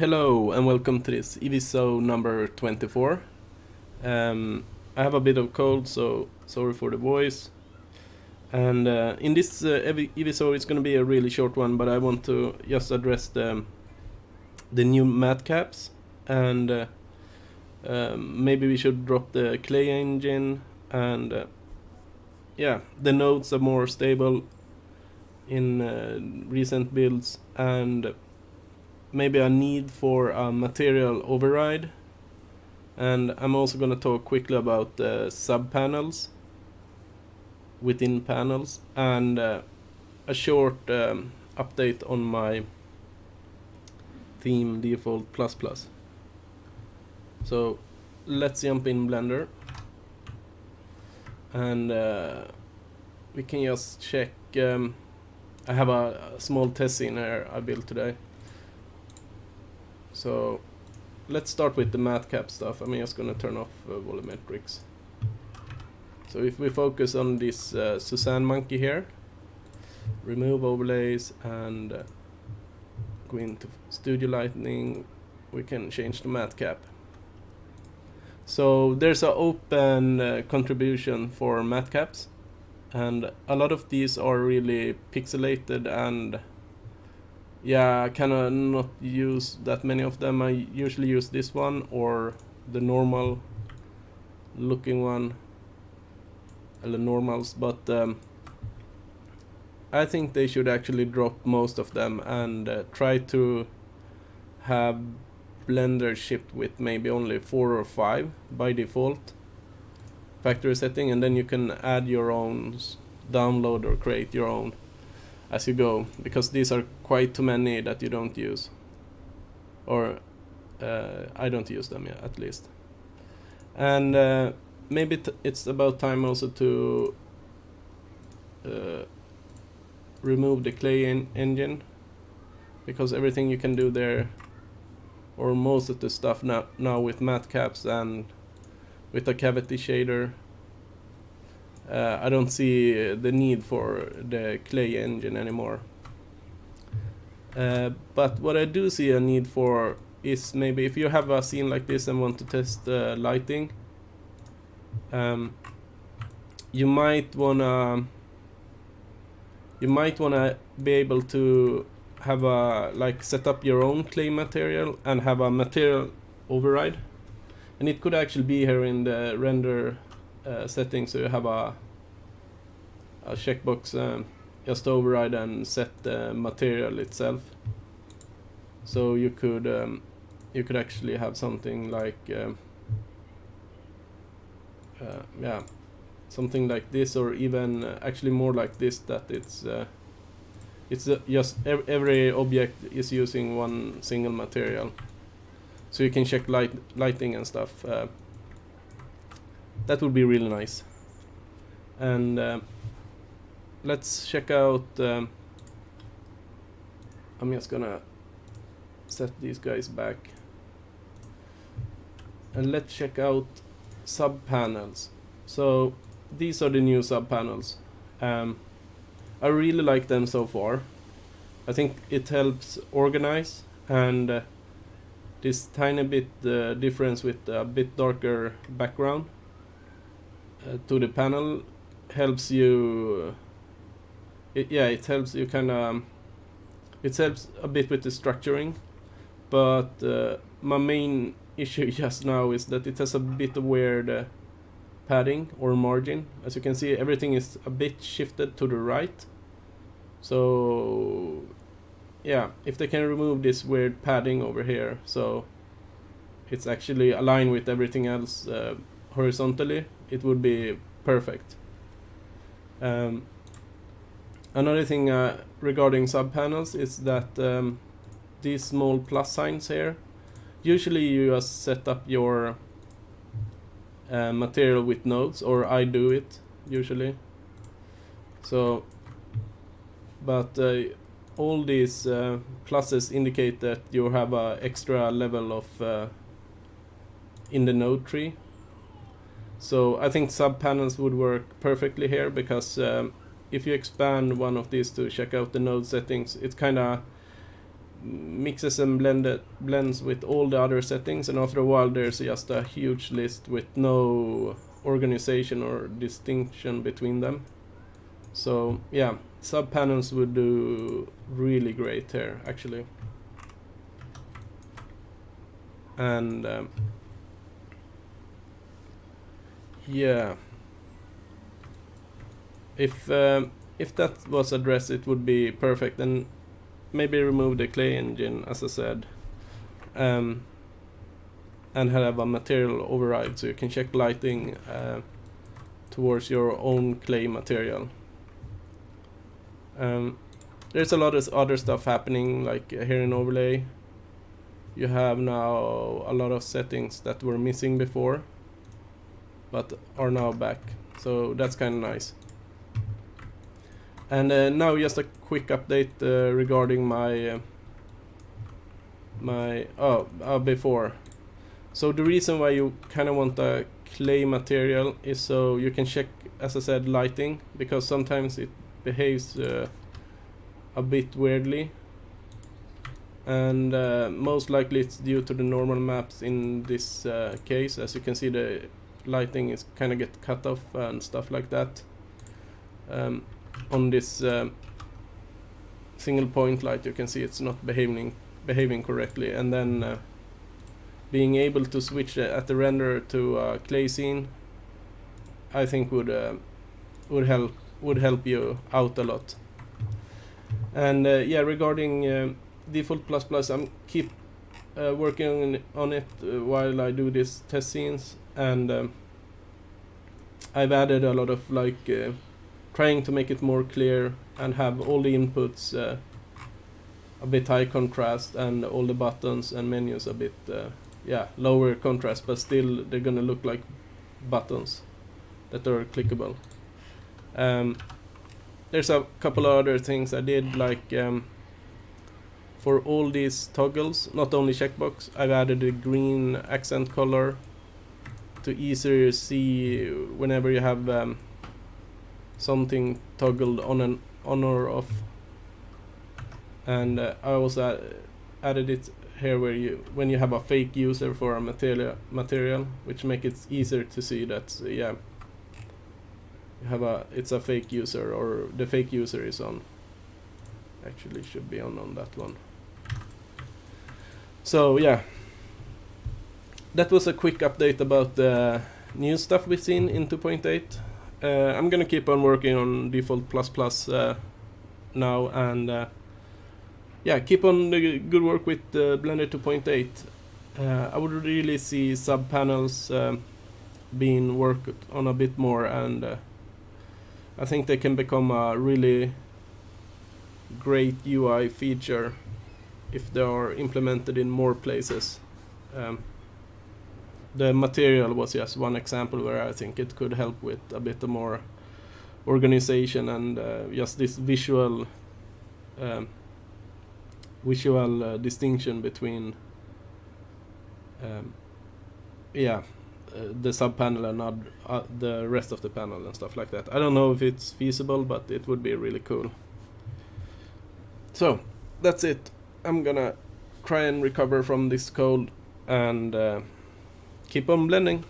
Hello and welcome to this Eeveesode number 24. I have a bit of cold, so sorry for the voice. And in this Eeveesode, it's going to be a really short one, but I want to just address the new Matcaps, and maybe we should drop the clay engine, and yeah, the nodes are more stable in recent builds, and maybe a need for a material override. And I'm also going to talk quickly about the sub-panels within panels, and a short update on my theme default plus plus. So let's jump in Blender, and we can just check. I have a small test scene here I built today. So let's start with the Matcap stuff. I'm just gonna turn off volumetrics. So if we focus on this Suzanne monkey here, remove overlays, and go into studio lighting, we can change the Matcap. So there's an open contribution for Matcaps, and a lot of these are really pixelated, and yeah, I cannot not use that many of them. I usually use this one or the normal looking one, the normals, but I think they should actually drop most of them and try to have Blender shipped with maybe only 4 or 5 by default factory setting, and then you can add your own, download or create your own as you go, because these are quite too many that you don't use, or I don't use them yet, at least. And maybe it's about time also to remove the clay engine, because everything you can do there, or most of the stuff now with Matcaps and with a cavity shader, I don't see the need for the clay engine anymore. But what I do see a need for is maybe if you have a scene like this and want to test lighting, you might wanna be able to have a set up your own clay material and have a material override, and it could actually be here in the render settings. So you have a checkbox, just override and set the material itself. So you could actually have something like yeah, something like this, or even actually more like this, that it's just every object is using one single material, so you can check lighting and stuff. That would be really nice. And let's check out, I'm just gonna set these guys back, and let's check out sub-panels. So these are the new sub-panels. I really like them so far. I think it helps organize, and this tiny bit difference with a bit darker background to the panel helps you. It helps you it helps a bit with the structuring, but my main issue just now is that it has a bit of weird padding or margin. As you can see, everything is a bit shifted to the right. So yeah, if they can remove this weird padding over here, so it's actually aligned with everything else horizontally, it would be perfect. Another thing regarding subpanels is that these small plus signs here, usually you just set up your material with nodes, or I do it usually. So, but all these pluses indicate that you have a extra level of in the node tree. So I think subpanels would work perfectly here, because if you expand one of these to check out the node settings, it's kind of mixes and blends with all the other settings, and after a while there's just a huge list with no organization or distinction between them. So yeah, sub panels would do really great here actually. And yeah, if that was addressed, it would be perfect. And maybe remove the clay engine, as I said, and have a material override so you can check lighting towards your own clay material. There's a lot of other stuff happening, like here in overlay you have now a lot of settings that were missing before but are now back, so that's kind of nice. And now just a quick update regarding my before. So the reason why you kind of want a clay material is so you can check, as I said, lighting, because sometimes it behaves a bit weirdly, and most likely it's due to the normal maps in this case. As you can see, the lighting is kind of get cut off and stuff like that. On this single point light, you can see it's not behaving correctly, and then being able to switch at the renderer to clay scene, I think would help you out a lot. And yeah, regarding default plus, I'm keep working on it while I do these test scenes, and I've added a lot of like trying to make it more clear and have all the inputs a bit high contrast, and all the buttons and menus a bit lower contrast, but still they're gonna look like buttons that are clickable. There's a couple of other things I did, like for all these toggles, not only checkbox, I've added a green accent color to easier see whenever you have something toggled on or off. And I also added it here when you have a fake user for a material, which make it easier to see that it's a fake user, or the fake user is on. Actually should be on that one. So yeah, that was a quick update about the new stuff we've seen in 2.8. I'm gonna keep on working on default plus now, and keep on the good work with Blender 2.8. I would really see sub panels being worked on a bit more, and I think they can become a really great UI feature if they are implemented in more places. The material was just one example where I think it could help with a bit more organization and just this visual distinction between the sub panel and the rest of the panel and stuff like that. I don't know if it's feasible, but it would be really cool. So that's it. I'm gonna try and recover from this cold and keep on blending.